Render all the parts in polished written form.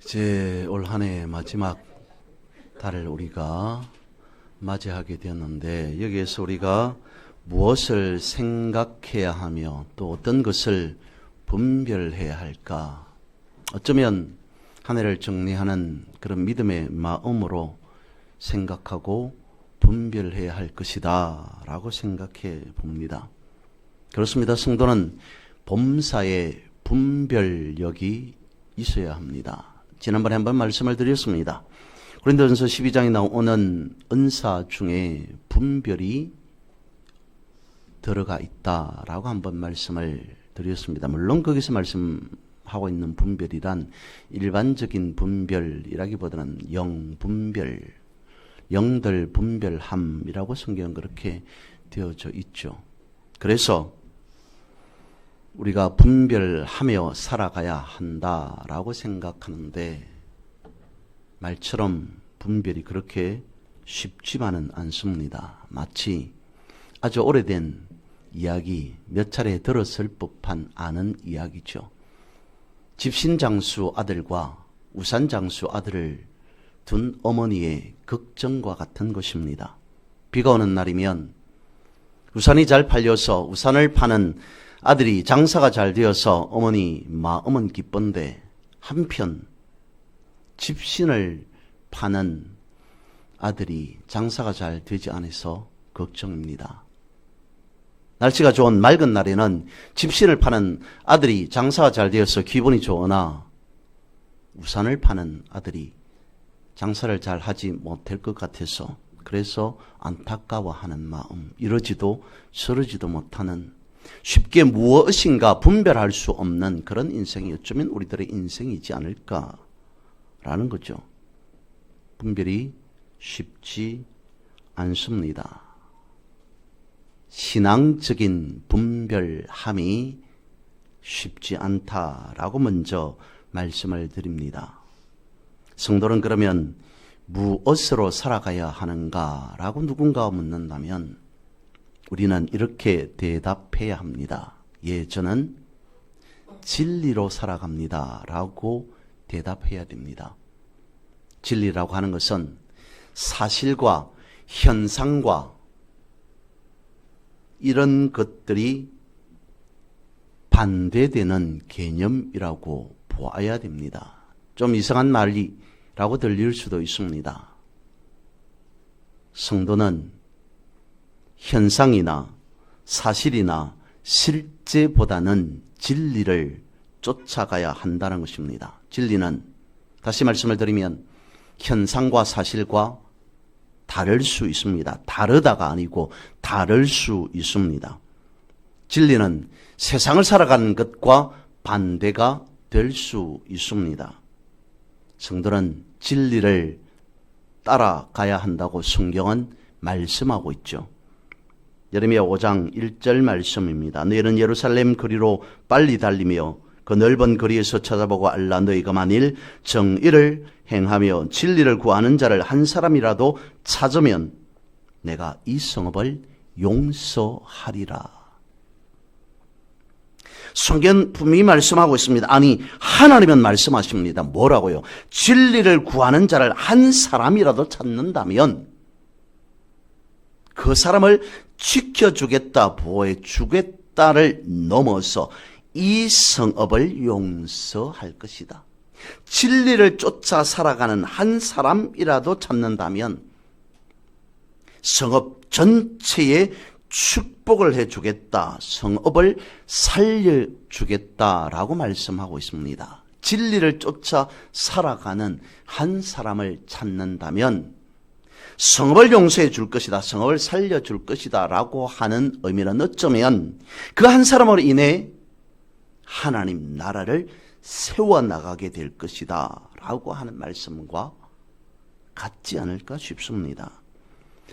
이제 올 한 해 마지막 달을 우리가 맞이하게 되었는데, 여기에서 우리가 무엇을 생각해야 하며 또 어떤 것을 분별해야 할까? 어쩌면 한 해를 정리하는 그런 믿음의 마음으로 생각하고 분별해야 할 것이다 라고 생각해 봅니다. 그렇습니다. 성도는 범사에 분별력이 있어야 합니다. 지난번에 한번 말씀을 드렸습니다. 고린도전서 12장에 나오는 은사 중에 분별이 들어가 있다라고 한번 말씀을 드렸습니다. 물론 거기서 말씀하고 있는 분별이란 일반적인 분별이라기보다는 영분별, 영들 분별함이라고 성경은 그렇게 되어져 있죠. 그래서 우리가 분별하며 살아가야 한다라고 생각하는데, 말처럼 분별이 그렇게 쉽지만은 않습니다. 마치 아주 오래된 이야기, 몇 차례 들었을 법한 아는 이야기죠. 집신장수 아들과 우산장수 아들을 둔 어머니의 걱정과 같은 것입니다. 비가 오는 날이면 우산이 잘 팔려서 우산을 파는 아들이 장사가 잘 되어서 어머니 마음은 기쁜데, 한편 집신을 파는 아들이 장사가 잘 되지 않아서 걱정입니다. 날씨가 좋은 맑은 날에는 집신을 파는 아들이 장사가 잘 되어서 기분이 좋으나, 우산을 파는 아들이 장사를 잘 하지 못할 것 같아서 그래서 안타까워하는 마음, 이러지도 저러지도 못하는, 쉽게 무엇인가 분별할 수 없는 그런 인생이 어쩌면 우리들의 인생이지 않을까라는 거죠. 분별이 쉽지 않습니다. 신앙적인 분별함이 쉽지 않다라고 먼저 말씀을 드립니다. 성도는 그러면 무엇으로 살아가야 하는가라고 누군가 묻는다면 우리는 이렇게 대답해야 합니다. 예, 저는 진리로 살아갑니다 라고 대답해야 됩니다. 진리라고 하는 것은 사실과 현상과 이런 것들이 반대되는 개념이라고 보아야 됩니다. 좀 이상한 말이라고 들릴 수도 있습니다. 성도는 현상이나 사실이나 실제보다는 진리를 쫓아가야 한다는 것입니다. 진리는, 다시 말씀을 드리면, 현상과 사실과 다를 수 있습니다. 다르다가 아니고 다를 수 있습니다. 진리는 세상을 살아가는 것과 반대가 될 수 있습니다. 성도는 진리를 따라가야 한다고 성경은 말씀하고 있죠. 예레미야 5장 1절 말씀입니다. 너희는 예루살렘 거리로 빨리 달리며 그 넓은 거리에서 찾아보고 알라. 너희가 만일 정의를 행하며 진리를 구하는 자를 한 사람이라도 찾으면 내가 이 성읍을 용서하리라. 성경 분명히 말씀하고 있습니다. 아니, 하나님은 말씀하십니다. 뭐라고요? 진리를 구하는 자를 한 사람이라도 찾는다면 그 사람을 지켜주겠다, 보호해주겠다를 넘어서 이 성읍을 용서할 것이다. 진리를 쫓아 살아가는 한 사람이라도 찾는다면 성읍 전체에 축복을 해주겠다, 성읍을 살려주겠다라고 말씀하고 있습니다. 진리를 쫓아 살아가는 한 사람을 찾는다면 성읍을 용서해 줄 것이다, 성읍을 살려줄 것이다 라고 하는 의미는 어쩌면 그 한 사람으로 인해 하나님 나라를 세워나가게 될 것이다 라고 하는 말씀과 같지 않을까 싶습니다.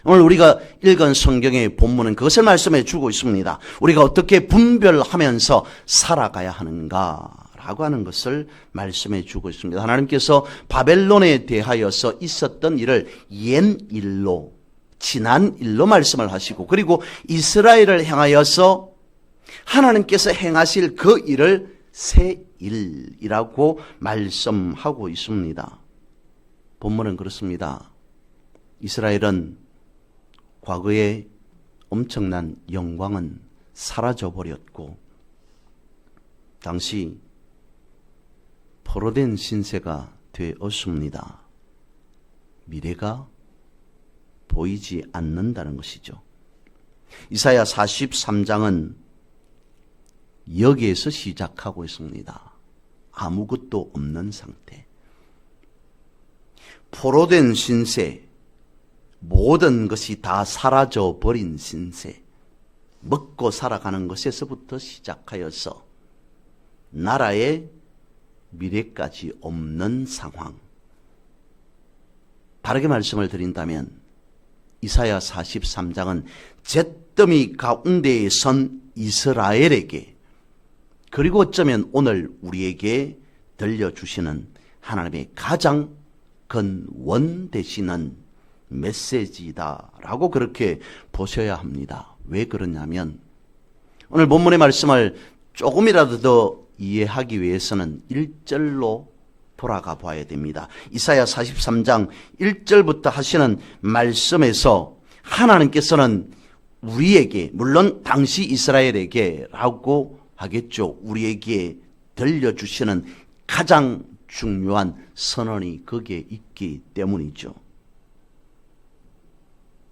오늘 우리가 읽은 성경의 본문은 그것을 말씀해 주고 있습니다. 우리가 어떻게 분별하면서 살아가야 하는가 라고 하는 것을 말씀해 주고 있습니다. 하나님께서 바벨론에 대하여서 있었던 일을 옛 일로, 지난 일로 말씀을 하시고, 그리고 이스라엘을 향하여서 하나님께서 행하실 그 일을 새 일이라고 말씀하고 있습니다. 본문은 그렇습니다. 이스라엘은 과거의 엄청난 영광은 사라져버렸고 당시 포로된 신세가 되었습니다. 미래가 보이지 않는다는 것이죠. 이사야 43장은 여기에서 시작하고 있습니다. 아무것도 없는 상태. 포로된 신세, 모든 것이 다 사라져버린 신세, 먹고 살아가는 것에서부터 시작하여서 나라의 미래까지 없는 상황. 다르게 말씀을 드린다면 이사야 43장은 잿더미 가운데에 선 이스라엘에게, 그리고 어쩌면 오늘 우리에게 들려주시는 하나님의 가장 근원 되시는 메시지다라고 그렇게 보셔야 합니다. 왜 그러냐면 오늘 본문의 말씀을 조금이라도 더 이해하기 위해서는 1절로 돌아가 봐야 됩니다. 이사야 43장 1절부터 하시는 말씀에서 하나님께서는 우리에게, 물론 당시 이스라엘에게라고 하겠죠, 우리에게 들려주시는 가장 중요한 선언이 거기에 있기 때문이죠.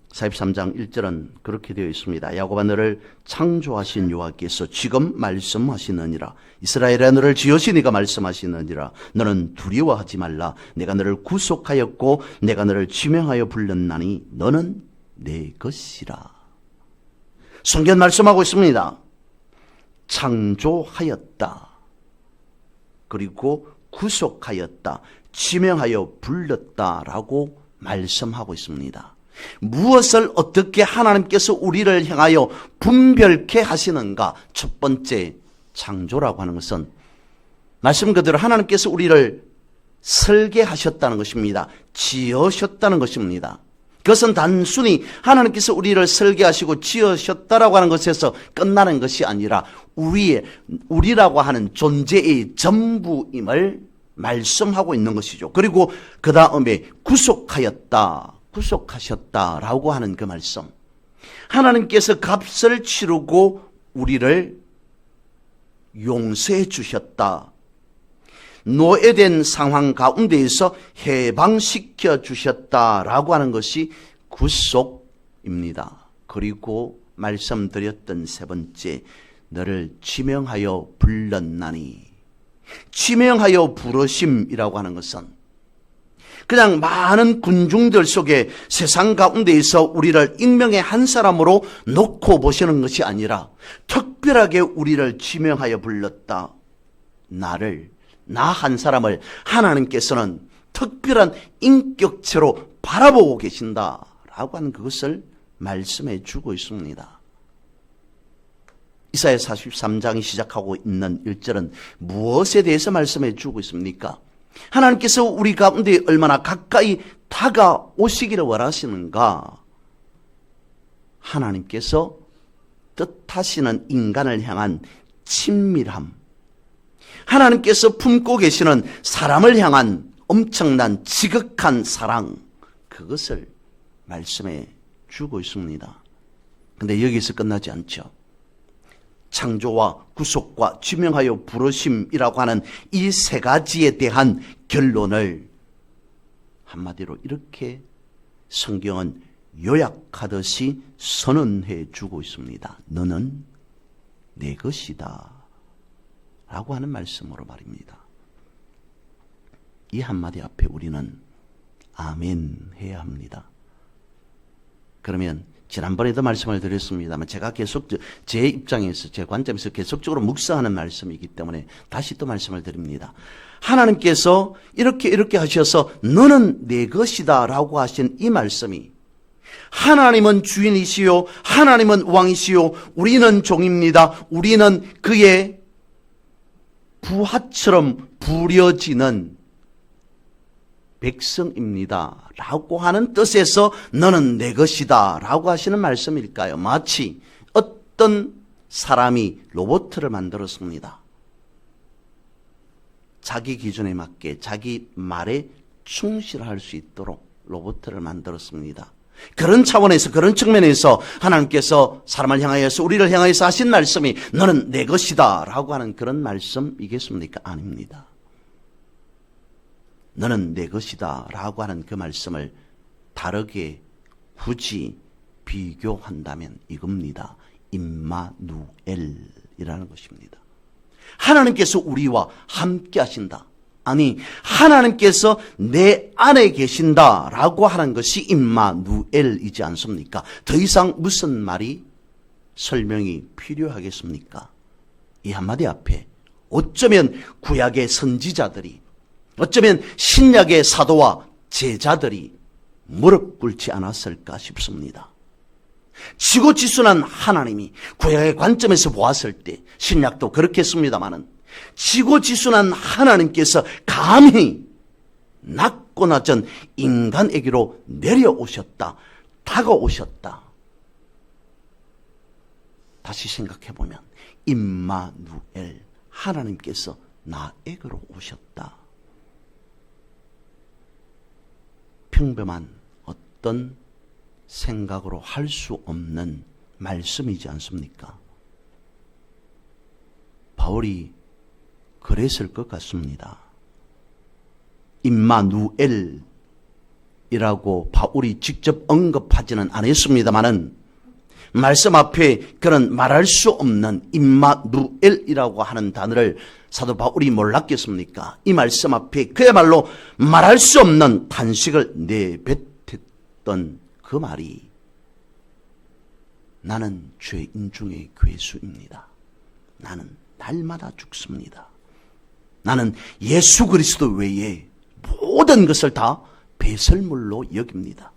43장 1절은 그렇게 되어 있습니다. 야곱아, 너를 창조하신 여호와께서 지금 말씀하시느니라. 이스라엘아, 너를 지으시니가 말씀하시느니라. 너는 두려워하지 말라. 내가 너를 구속하였고 내가 너를 지명하여 불렀나니 너는 내 것이라. 성경 말씀하고 있습니다. 창조하였다. 그리고 구속하였다. 지명하여 불렀다라고 말씀하고 있습니다. 무엇을 어떻게 하나님께서 우리를 향하여 분별케 하시는가? 첫 번째, 창조라고 하는 것은 말씀 그대로 하나님께서 우리를 설계하셨다는 것입니다. 지으셨다는 것입니다. 그것은 단순히 하나님께서 우리를 설계하시고 지으셨다라고 하는 것에서 끝나는 것이 아니라 우리라고 하는 존재의 전부임을 말씀하고 있는 것이죠. 그리고 그 다음에 구속하셨다라고 하는 그 말씀. 하나님께서 값을 치르고 우리를 용서해 주셨다. 노예된 상황 가운데에서 해방시켜 주셨다라고 하는 것이 구속입니다. 그리고 말씀드렸던 세 번째, 너를 지명하여 불렀나니. 지명하여 부르심이라고 하는 것은 그냥 많은 군중들 속에 세상 가운데에서 우리를 익명의 한 사람으로 놓고 보시는 것이 아니라 특별하게 우리를 지명하여 불렀다. 나 한 사람을 하나님께서는 특별한 인격체로 바라보고 계신다라고 하는 그것을 말씀해 주고 있습니다. 이사야 43장이 시작하고 있는 1절은 무엇에 대해서 말씀해 주고 있습니까? 하나님께서 우리 가운데 얼마나 가까이 다가오시기를 원하시는가? 하나님께서 뜻하시는 인간을 향한 친밀함, 하나님께서 품고 계시는 사람을 향한 엄청난 지극한 사랑, 그것을 말씀해 주고 있습니다. 그런데 여기서 끝나지 않죠. 창조와 구속과 지명하여 부르심이라고 하는 이 세 가지에 대한 결론을 한마디로 이렇게 성경은 요약하듯이 선언해 주고 있습니다. 너는 내 것이다 라고 하는 말씀으로 말입니다. 이 한마디 앞에 우리는 아멘 해야 합니다. 그러면 지난번에도 말씀을 드렸습니다만 제가 계속 제 입장에서, 제 관점에서 계속적으로 묵상하는 말씀이기 때문에 다시 또 말씀을 드립니다. 하나님께서 이렇게 하셔서 너는 내 것이다 라고 하신 이 말씀이, 하나님은 주인이시요 하나님은 왕이시요 우리는 종입니다. 우리는 그의 부하처럼 부려지는 백성입니다 라고 하는 뜻에서 너는 내 것이다 라고 하시는 말씀일까요? 마치 어떤 사람이 로봇을 만들었습니다. 자기 기준에 맞게 자기 말에 충실할 수 있도록 로봇을 만들었습니다. 그런 차원에서, 그런 측면에서 하나님께서 사람을 향하여서, 우리를 향하여서 하신 말씀이 너는 내 것이다 라고 하는 그런 말씀이겠습니까? 아닙니다. 너는 내 것이다 라고 하는 그 말씀을 다르게 굳이 비교한다면 이겁니다. 임마누엘이라는 것입니다. 하나님께서 우리와 함께 하신다. 아니, 하나님께서 내 안에 계신다라고 하는 것이 임마누엘이지 않습니까? 더 이상 무슨 말이 설명이 필요하겠습니까? 이 한마디 앞에 어쩌면 구약의 선지자들이, 어쩌면 신약의 사도와 제자들이 무릎 꿇지 않았을까 싶습니다. 지고지순한 하나님이 구약의 관점에서 보았을 때, 신약도 그렇겠습니다마는 지고지순한 하나님께서 감히 낮고 낮은 인간에게로 내려오셨다, 다가오셨다. 다시 생각해보면 임마누엘, 하나님께서 나에게로 오셨다. 평범한 어떤 생각으로 할 수 없는 말씀이지 않습니까? 바울이 그랬을 것 같습니다. 임마누엘이라고 바울이 직접 언급하지는 않았습니다마는 말씀 앞에 그런 말할 수 없는 임마누엘이라고 하는 단어를 사도 바울이 몰랐겠습니까? 이 말씀 앞에 그야말로 말할 수 없는 탄식을 내뱉었던 그 말이 나는 죄인 중에 괴수입니다. 나는 날마다 죽습니다. 나는 예수 그리스도 외에 모든 것을 다 배설물로 여깁니다.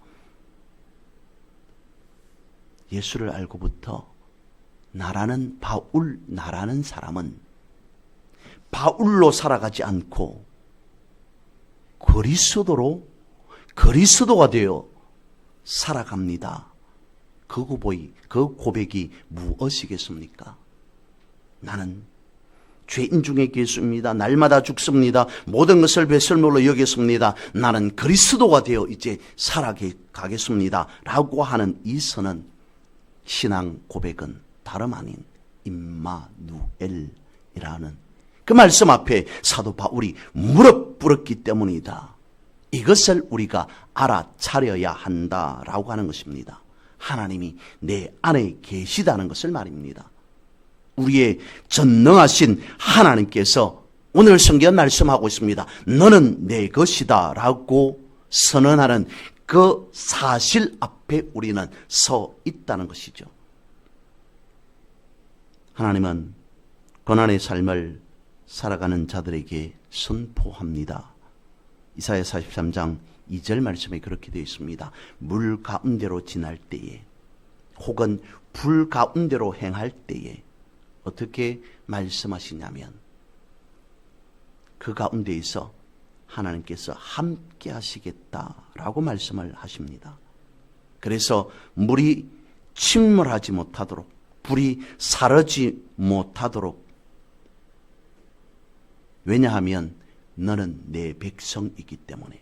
예수를 알고부터 나라는 사람은 바울로 살아가지 않고 그리스도가 되어 살아갑니다. 그 고백이 무엇이겠습니까? 나는 죄인 중에 괴수입니다. 날마다 죽습니다. 모든 것을 배설물로 여겼습니다. 나는 그리스도가 되어 이제 살아가겠습니다. 라고 하는 이 선은, 신앙 고백은 다름 아닌 임마누엘이라는 그 말씀 앞에 사도 바울이 무릎 꿇었기 때문이다. 이것을 우리가 알아차려야 한다라고 하는 것입니다. 하나님이 내 안에 계시다는 것을 말입니다. 우리의 전능하신 하나님께서 오늘 성경 말씀하고 있습니다. 너는 내 것이다 라고 선언하는 그 사실 앞에 우리는 서 있다는 것이죠. 하나님은 고난의 삶을 살아가는 자들에게 선포합니다. 이사야 43장 2절 말씀에 그렇게 되어 있습니다. 물 가운데로 지날 때에 혹은 불 가운데로 행할 때에 어떻게 말씀하시냐면 그 가운데에서 하나님께서 함께 하시겠다라고 말씀을 하십니다. 그래서 물이 침몰하지 못하도록, 불이 사르지 못하도록, 왜냐하면 너는 내 백성이기 때문에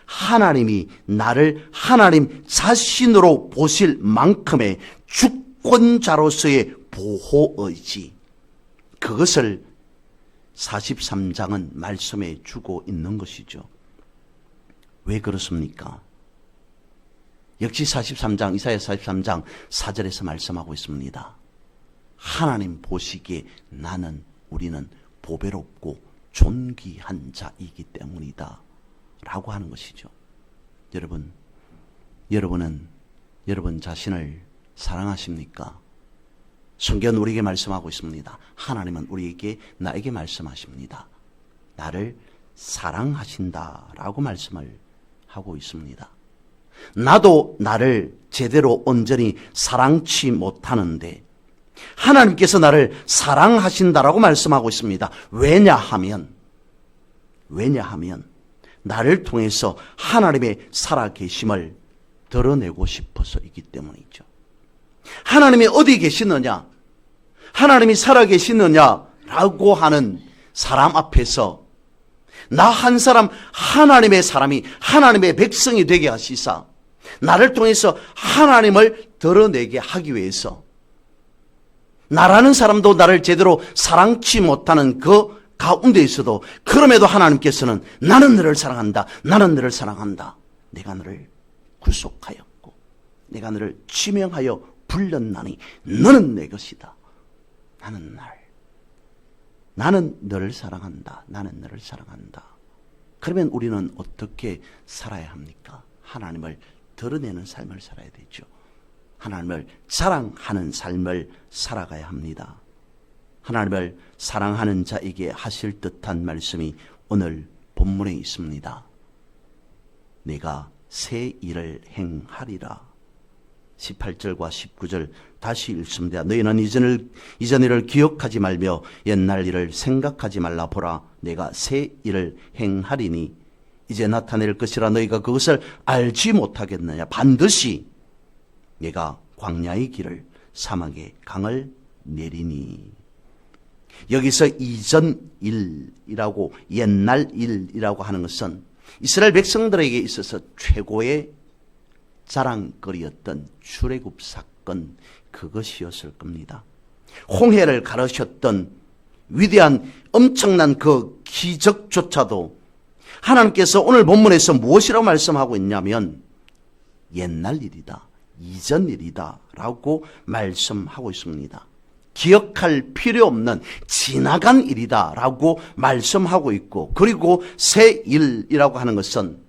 하나님이 나를 하나님 자신으로 보실 만큼의 주권자로서의 보호의지, 그것을 43장은 말씀해 주고 있는 것이죠. 왜 그렇습니까? 역시 43장, 이사야 43장 4절에서 말씀하고 있습니다. 하나님 보시기에 우리는 보배롭고 존귀한 자이기 때문이다 라고 하는 것이죠. 여러분은 여러분 자신을 사랑하십니까? 성경은 우리에게 말씀하고 있습니다. 하나님은 나에게 말씀하십니다. 나를 사랑하신다라고 말씀을 하고 있습니다. 나도 나를 제대로 온전히 사랑치 못하는데 하나님께서 나를 사랑하신다라고 말씀하고 있습니다. 왜냐하면 나를 통해서 하나님의 살아계심을 드러내고 싶어서이기 때문이죠. 하나님이 어디 계시느냐, 하나님이 살아계시느냐라고 하는 사람 앞에서 나 한 사람 하나님의 사람이 하나님의 백성이 되게 하시사 나를 통해서 하나님을 드러내게 하기 위해서 나라는 사람도 나를 제대로 사랑치 못하는 그 가운데에서도 그럼에도 하나님께서는 나는 너를 사랑한다. 나는 너를 사랑한다. 내가 너를 구속하였고 내가 너를 지명하여 불렀나니 너는 내 것이다. 나는 너를 사랑한다. 나는 너를 사랑한다. 그러면 우리는 어떻게 살아야 합니까? 하나님을 드러내는 삶을 살아야 되죠. 하나님을 자랑하는 삶을 살아가야 합니다. 하나님을 사랑하는 자에게 하실 듯한 말씀이 오늘 본문에 있습니다. 내가 새 일을 행하리라. 18절과 19절 다시 읽습니다. 너희는 이전 일을 기억하지 말며 옛날 일을 생각하지 말라. 보라, 내가 새 일을 행하리니 이제 나타낼 것이라. 너희가 그것을 알지 못하겠느냐. 반드시 내가 광야의 길을 사막의 강을 내리니. 여기서 이전 일이라고 옛날 일이라고 하는 것은 이스라엘 백성들에게 있어서 최고의 자랑거리였던 출애굽 사건, 그것이었을 겁니다. 홍해를 가르셨던 위대한 엄청난 그 기적조차도 하나님께서 오늘 본문에서 무엇이라고 말씀하고 있냐면 옛날 일이다, 이전 일이다 라고 말씀하고 있습니다. 기억할 필요 없는 지나간 일이다 라고 말씀하고 있고, 그리고 새 일이라고 하는 것은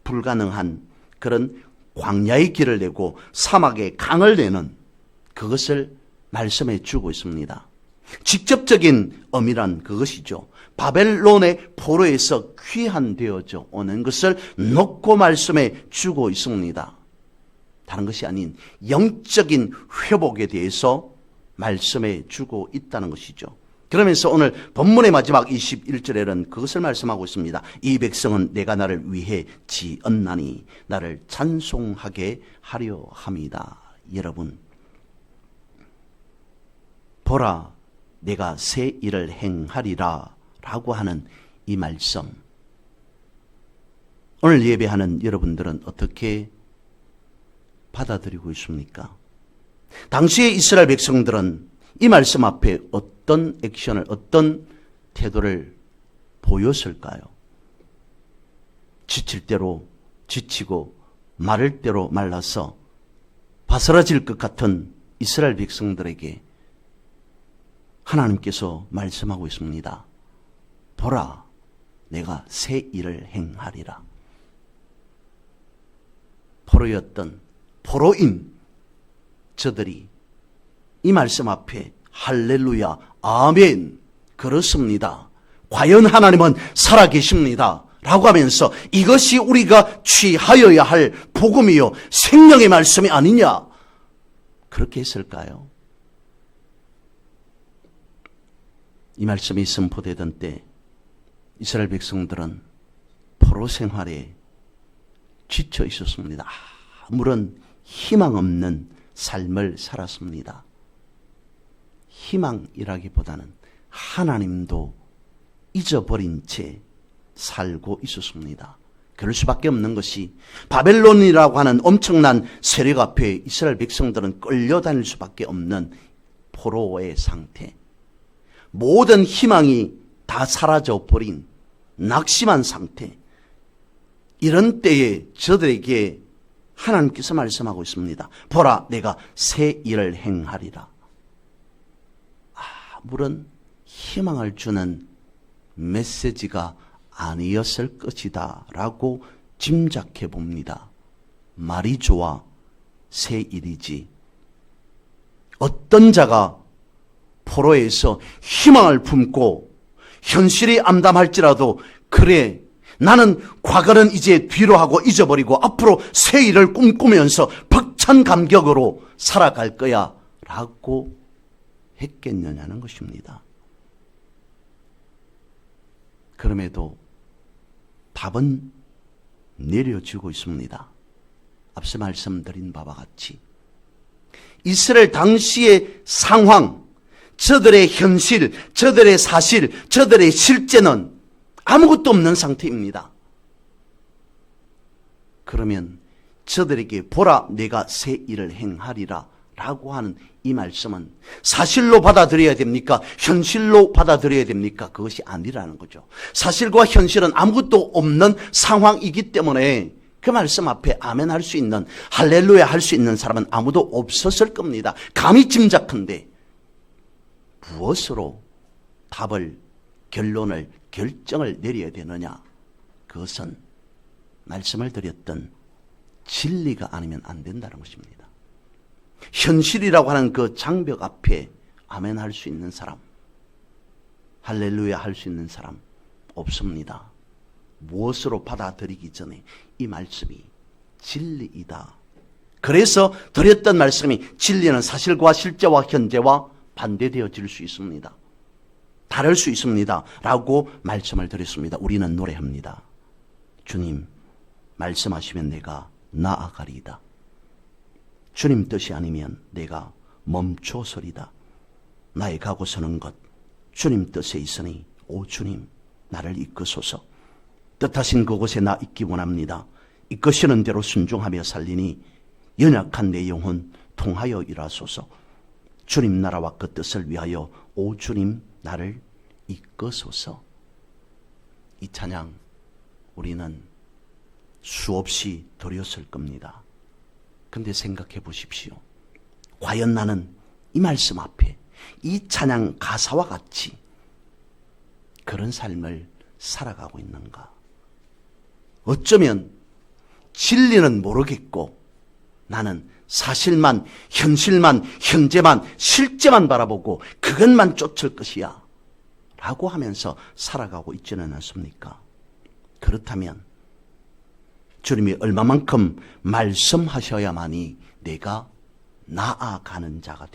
불가능한 그런 광야의 길을 내고 사막의 강을 내는 그것을 말씀해 주고 있습니다. 직접적인 의미란 그것이죠. 바벨론의 포로에서 귀환되어져 오는 것을 놓고 말씀해 주고 있습니다. 다른 것이 아닌 영적인 회복에 대해서 말씀해 주고 있다는 것이죠. 그러면서 오늘 본문의 마지막 21절에는 그것을 말씀하고 있습니다. 이 백성은 내가 나를 위해 지었나니 나를 찬송하게 하려 함이다. 여러분, 보라, 내가 새 일을 행하리라 라고 하는 이 말씀, 오늘 예배하는 여러분들은 어떻게 받아들이고 있습니까? 당시의 이스라엘 백성들은 이 말씀 앞에 어떤 액션을, 어떤 태도를 보였을까요? 지칠 대로 지치고 마를 대로 말라서 바스라질 것 같은 이스라엘 백성들에게 하나님께서 말씀하고 있습니다. 보라, 내가 새 일을 행하리라. 포로였던 포로인 저들이 이 말씀 앞에 할렐루야, 아멘, 그렇습니다, 과연 하나님은 살아계십니다 라고 하면서 이것이 우리가 취하여야 할 복음이요 생명의 말씀이 아니냐, 그렇게 했을까요? 이 말씀이 선포되던 때 이스라엘 백성들은 포로 생활에 지쳐 있었습니다. 아무런 희망 없는 삶을 살았습니다. 희망이라기보다는 하나님도 잊어버린 채 살고 있었습니다. 그럴 수밖에 없는 것이 바벨론이라고 하는 엄청난 세력 앞에 이스라엘 백성들은 끌려다닐 수밖에 없는 포로의 상태, 모든 희망이 다 사라져버린 낙심한 상태, 이런 때에 저들에게 하나님께서 말씀하고 있습니다. 보라, 내가 새 일을 행하리라. 아무런 희망을 주는 메시지가 아니었을 것이다 라고 짐작해 봅니다. 말이 좋아 새 일이지. 어떤 자가 포로에서 희망을 품고 현실이 암담할지라도, 그래, 나는 과거는 이제 뒤로 하고 잊어버리고 앞으로 새 일을 꿈꾸면서 벅찬 감격으로 살아갈 거야 라고 했겠느냐는 것입니다. 그럼에도 답은 내려지고 있습니다. 앞서 말씀드린 바와 같이 이스라엘 당시의 상황, 저들의 현실, 저들의 사실, 저들의 실제는 아무것도 없는 상태입니다. 그러면 저들에게 보라 내가 새 일을 행하리라 라고 하는 이 말씀은 사실로 받아들여야 됩니까? 현실로 받아들여야 됩니까? 그것이 아니라는 거죠. 사실과 현실은 아무것도 없는 상황이기 때문에 그 말씀 앞에 아멘 할 수 있는, 할렐루야 할 수 있는 사람은 아무도 없었을 겁니다. 감히 짐작한데 무엇으로 답을, 결론을, 결정을 내려야 되느냐? 그것은 말씀을 드렸던 진리가 아니면 안 된다는 것입니다. 현실이라고 하는 그 장벽 앞에 아멘 할 수 있는 사람, 할렐루야 할 수 있는 사람 없습니다. 무엇으로 받아들이기 전에 이 말씀이 진리이다. 그래서 드렸던 말씀이 진리는 사실과 실제와 현재와 반대되어질 수 있습니다. 다를 수 있습니다. 라고 말씀을 드렸습니다. 우리는 노래합니다. 주님 말씀하시면 내가 나아가리이다. 주님 뜻이 아니면 내가 멈춰서리다. 나의 가고 서는 것 주님 뜻에 있으니 오 주님 나를 이끄소서. 뜻하신 그곳에 나 있기 원합니다. 이끄시는 대로 순종하며 살리니 연약한 내 영혼 통하여 일하소서. 주님 나라와 그 뜻을 위하여 오 주님 나를 이끄소서. 이 찬양 우리는 수없이 드렸을 겁니다. 근데 생각해 보십시오. 과연 나는 이 말씀 앞에 이 찬양 가사와 같이 그런 삶을 살아가고 있는가? 어쩌면 진리는 모르겠고 나는 사실만, 현실만, 현재만, 실제만 바라보고 그것만 쫓을 것이야 라고 하면서 살아가고 있지는 않습니까? 그렇다면 주님이 얼마만큼 말씀하셔야만이 내가 나아가는 자가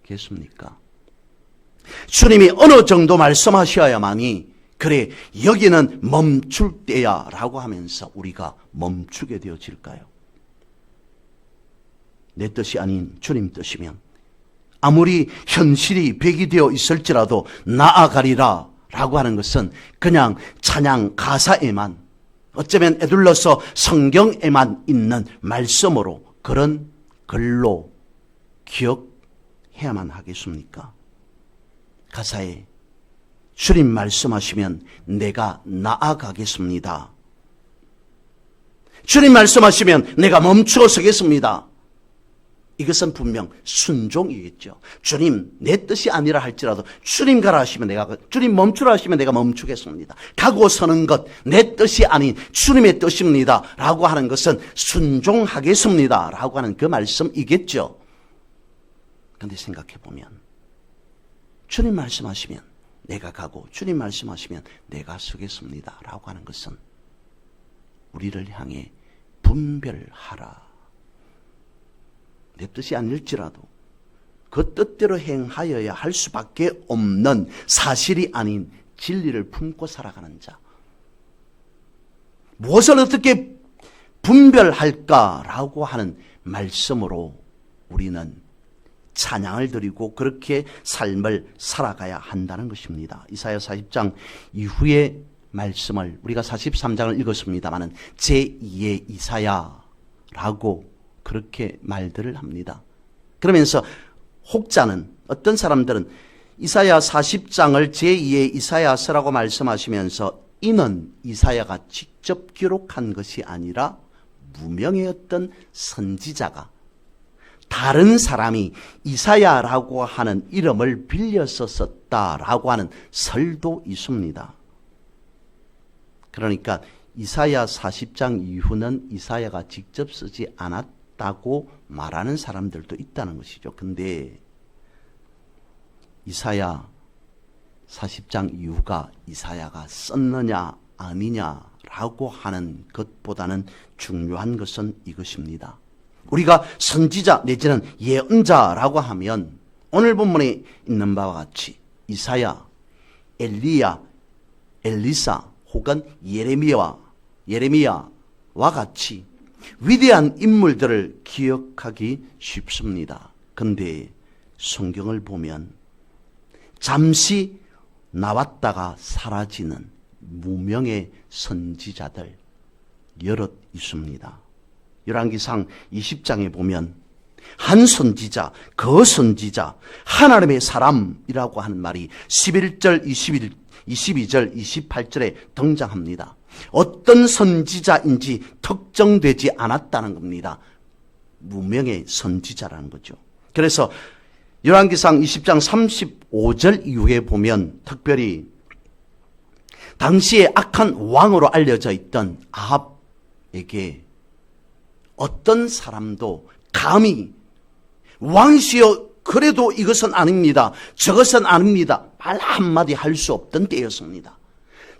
되어지겠습니까? 주님이 어느 정도 말씀하셔야만이 그래 여기는 멈출 때야 라고 하면서 우리가 멈추게 되어질까요? 내 뜻이 아닌 주님 뜻이면 아무리 현실이 배기되어 있을지라도 나아가리라 라고 하는 것은 그냥 찬양 가사에만, 어쩌면 에둘러서 성경에만 있는 말씀으로 그런 글로 기억해야만 하겠습니까? 가사에 주님 말씀하시면 내가 나아가겠습니다. 주님 말씀하시면 내가 멈추어 서겠습니다. 이것은 분명 순종이겠죠. 주님 내 뜻이 아니라 할지라도 주님 가라 하시면 내가, 주님 멈추라 하시면 내가 멈추겠습니다. 가고 서는 것 내 뜻이 아닌 주님의 뜻입니다 라고 하는 것은 순종하겠습니다 라고 하는 그 말씀이겠죠. 그런데 생각해 보면 주님 말씀하시면 내가 가고 주님 말씀하시면 내가 서겠습니다 라고 하는 것은 우리를 향해 분별하라, 내 뜻이 아닐지라도 그 뜻대로 행하여야 할 수밖에 없는 사실이 아닌 진리를 품고 살아가는 자, 무엇을 어떻게 분별할까라고 하는 말씀으로 우리는 찬양을 드리고 그렇게 삶을 살아가야 한다는 것입니다. 이사야 40장 이후의 말씀을 우리가 43장을 읽었습니다마는 제2의 이사야라고 그렇게 말들을 합니다. 그러면서 혹자는, 어떤 사람들은 이사야 40장을 제2의 이사야서라고 말씀하시면서 이는 이사야가 직접 기록한 것이 아니라 무명의 어떤 선지자가, 다른 사람이 이사야라고 하는 이름을 빌려서 썼다라고 하는 설도 있습니다. 그러니까 이사야 40장 이후는 이사야가 직접 쓰지 않았다고 말하는 사람들도 있다는 것이죠. 근데 이사야 40장 이후가 이사야가 썼느냐 아니냐라고 하는 것보다는 중요한 것은 이것입니다. 우리가 선지자 내지는 예언자라고 하면 오늘 본문에 있는 바와 같이 이사야, 엘리야, 엘리사 혹은 예레미야와 같이 위대한 인물들을 기억하기 쉽습니다. 그런데 성경을 보면 잠시 나왔다가 사라지는 무명의 선지자들 여럿 있습니다. 열왕기상 20장에 보면 한 선지자, 그 선지자, 하나님의 사람이라고 하는 말이 11절, 22절, 28절에 등장합니다. 어떤 선지자인지 특정되지 않았다는 겁니다. 무명의 선지자라는 거죠. 그래서 열왕기상 20장 35절 이후에 보면 특별히 당시에 악한 왕으로 알려져 있던 아합에게 어떤 사람도 감히 왕이시여 그래도 이것은 아닙니다. 저것은 아닙니다. 말 한마디 할 수 없던 때였습니다.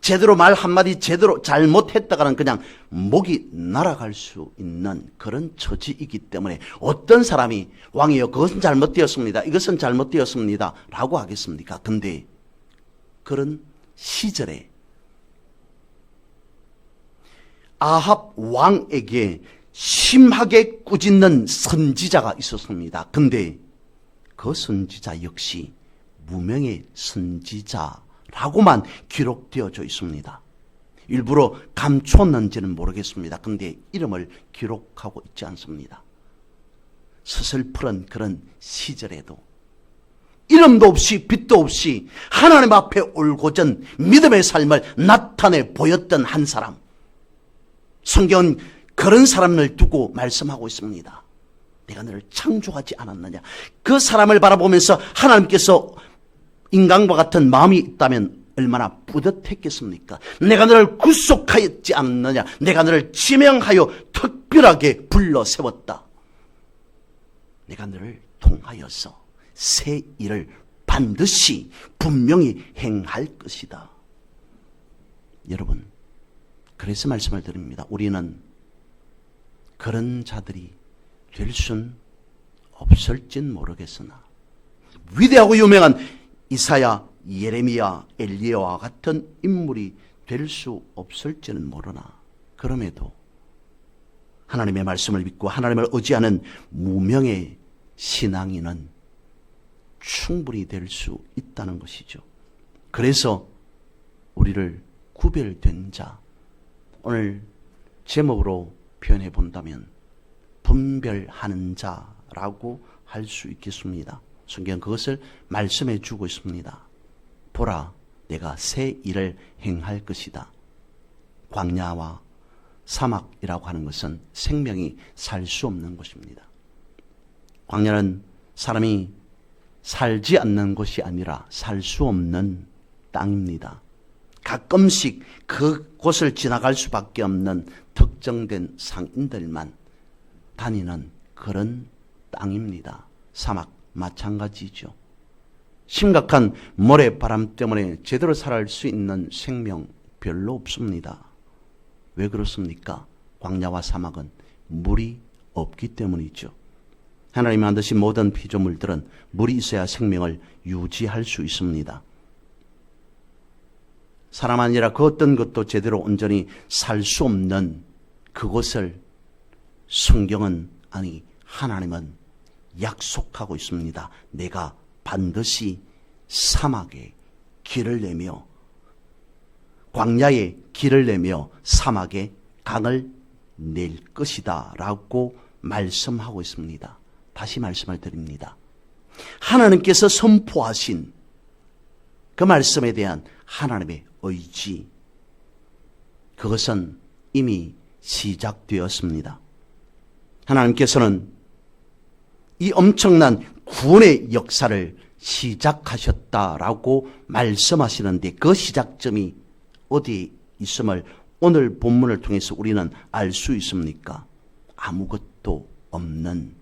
제대로 말 한마디 제대로 잘못했다가는 그냥 목이 날아갈 수 있는 그런 처지이기 때문에 어떤 사람이 왕이여 그것은 잘못되었습니다. 이것은 잘못되었습니다. 라고 하겠습니까? 근데 그런 시절에 아합 왕에게 심하게 꾸짖는 선지자가 있었습니다. 근데 그 선지자 역시 무명의 선지자라고만 기록되어져 있습니다. 일부러 감췄는지는 모르겠습니다. 근데 이름을 기록하고 있지 않습니다. 서슬프른 그런 시절에도 이름도 없이 빛도 없이 하나님 앞에 올고전 믿음의 삶을 나타내 보였던 한 사람, 성경은 그런 사람을 두고 말씀하고 있습니다. 내가 너를 창조하지 않았느냐. 그 사람을 바라보면서 하나님께서 인간과 같은 마음이 있다면 얼마나 뿌듯했겠습니까? 내가 너를 구속하였지 않느냐. 내가 너를 지명하여 특별하게 불러 세웠다. 내가 너를 통하여서 새 일을 반드시 분명히 행할 것이다. 여러분, 그래서 말씀을 드립니다. 우리는 그런 자들이 될 순 없을진 모르겠으나 위대하고 유명한 이사야, 예레미야, 엘리야와 같은 인물이 될 수 없을지는 모르나 그럼에도 하나님의 말씀을 믿고 하나님을 의지하는 무명의 신앙인은 충분히 될 수 있다는 것이죠. 그래서 우리를 구별된 자, 오늘 제목으로 표현해 본다면 분별하는 자라고 할 수 있겠습니다. 성경은 그것을 말씀해 주고 있습니다. 보라, 내가 새 일을 행할 것이다. 광야와 사막이라고 하는 것은 생명이 살 수 없는 곳입니다. 광야는 사람이 살지 않는 곳이 아니라 살 수 없는 땅입니다. 가끔씩 그곳을 지나갈 수밖에 없는 특정된 상인들만 다니는 그런 땅입니다. 사막 마찬가지죠. 심각한 모래바람 때문에 제대로 살아갈 수 있는 생명 별로 없습니다. 왜 그렇습니까? 광야와 사막은 물이 없기 때문이죠. 하나님이 만드신 모든 피조물들은 물이 있어야 생명을 유지할 수 있습니다. 사람 아니라 그 어떤 것도 제대로 온전히 살 수 없는 그것을 성경은, 아니 하나님은 약속하고 있습니다. 내가 반드시 사막에 길을 내며 광야에 길을 내며 사막에 강을 낼 것이다 라고 말씀하고 있습니다. 다시 말씀을 드립니다. 하나님께서 선포하신 그 말씀에 대한 하나님의 의지, 그것은 이미 시작되었습니다. 하나님께서는 이 엄청난 구원의 역사를 시작하셨다라고 말씀하시는데 그 시작점이 어디에 있음을 오늘 본문을 통해서 우리는 알 수 있습니까? 아무것도 없는,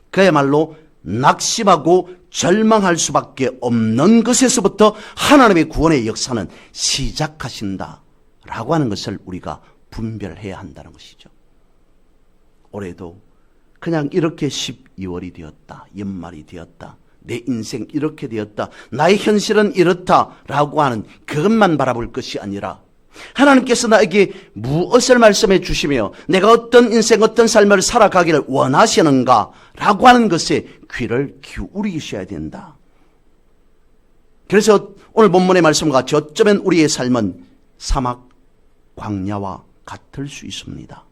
그야말로 낙심하고 절망할 수밖에 없는 것에서부터 하나님의 구원의 역사는 시작하신다라고 하는 것을 우리가 분별해야 한다는 것이죠. 올해도 그냥 이렇게 12월이 되었다, 연말이 되었다, 내 인생 이렇게 되었다, 나의 현실은 이렇다라고 하는 그것만 바라볼 것이 아니라 하나님께서 나에게 무엇을 말씀해 주시며 내가 어떤 인생, 어떤 삶을 살아가기를 원하시는가 라고 하는 것에 귀를 기울이셔야 된다. 그래서 오늘 본문의 말씀과 같이 어쩌면 우리의 삶은 사막 광야와 같을 수 있습니다.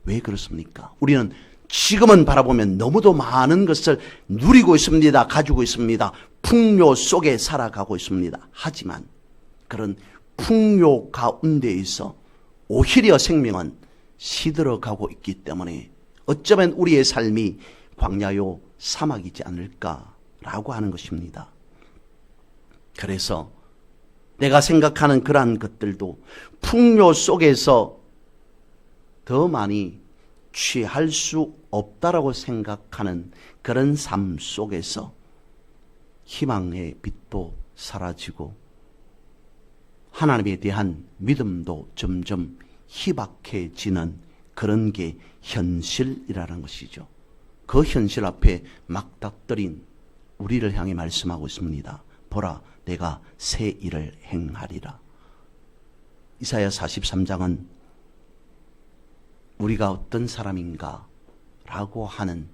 왜 그렇습니까? 우리는 지금은 바라보면 너무도 많은 것을 누리고 있습니다. 가지고 있습니다. 풍요 속에 살아가고 있습니다. 하지만 그런 풍요 가운데 있어 오히려 생명은 시들어가고 있기 때문에 어쩌면 우리의 삶이 광야요 사막이지 않을까라고 하는 것입니다. 그래서 내가 생각하는 그러한 것들도 풍요 속에서 더 많이 취할 수 없다라고 생각하는 그런 삶 속에서 희망의 빛도 사라지고 하나님에 대한 믿음도 점점 희박해지는 그런 게 현실이라는 것이죠. 그 현실 앞에 막닥뜨린 우리를 향해 말씀하고 있습니다. 보라, 내가 새 일을 행하리라. 이사야 43장은 우리가 어떤 사람인가 라고 하는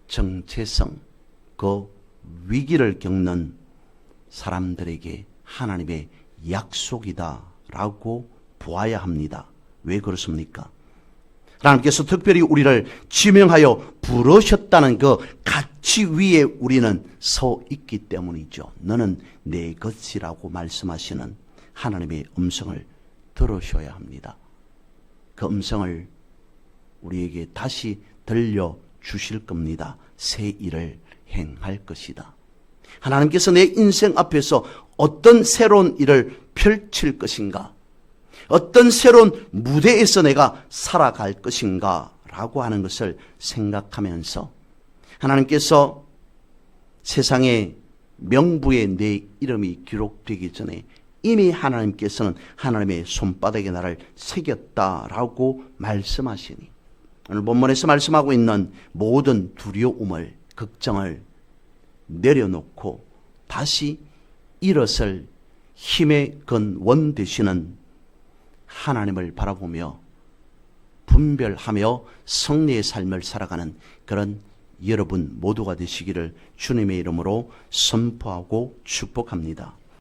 정체성, 그 위기를 겪는 사람들에게 하나님의 약속이다 라고 보아야 합니다. 왜 그렇습니까? 하나님께서 특별히 우리를 지명하여 부르셨다는 그 가치 위에 우리는 서 있기 때문이죠. 너는 내 것이라고 말씀하시는 하나님의 음성을 들으셔야 합니다. 그 음성을 우리에게 다시 들려주실 겁니다. 새 일을 행할 것이다. 하나님께서 내 인생 앞에서 어떤 새로운 일을 펼칠 것인가? 어떤 새로운 무대에서 내가 살아갈 것인가? 라고 하는 것을 생각하면서 하나님께서 세상의 명부에 내 이름이 기록되기 전에 이미 하나님께서는 하나님의 손바닥에 나를 새겼다라고 말씀하시니 오늘 본문에서 말씀하고 있는 모든 두려움을, 걱정을 내려놓고 다시 일어설 힘의 근원 되시는 하나님을 바라보며 분별하며 성례의 삶을 살아가는 그런 여러분 모두가 되시기를 주님의 이름으로 선포하고 축복합니다.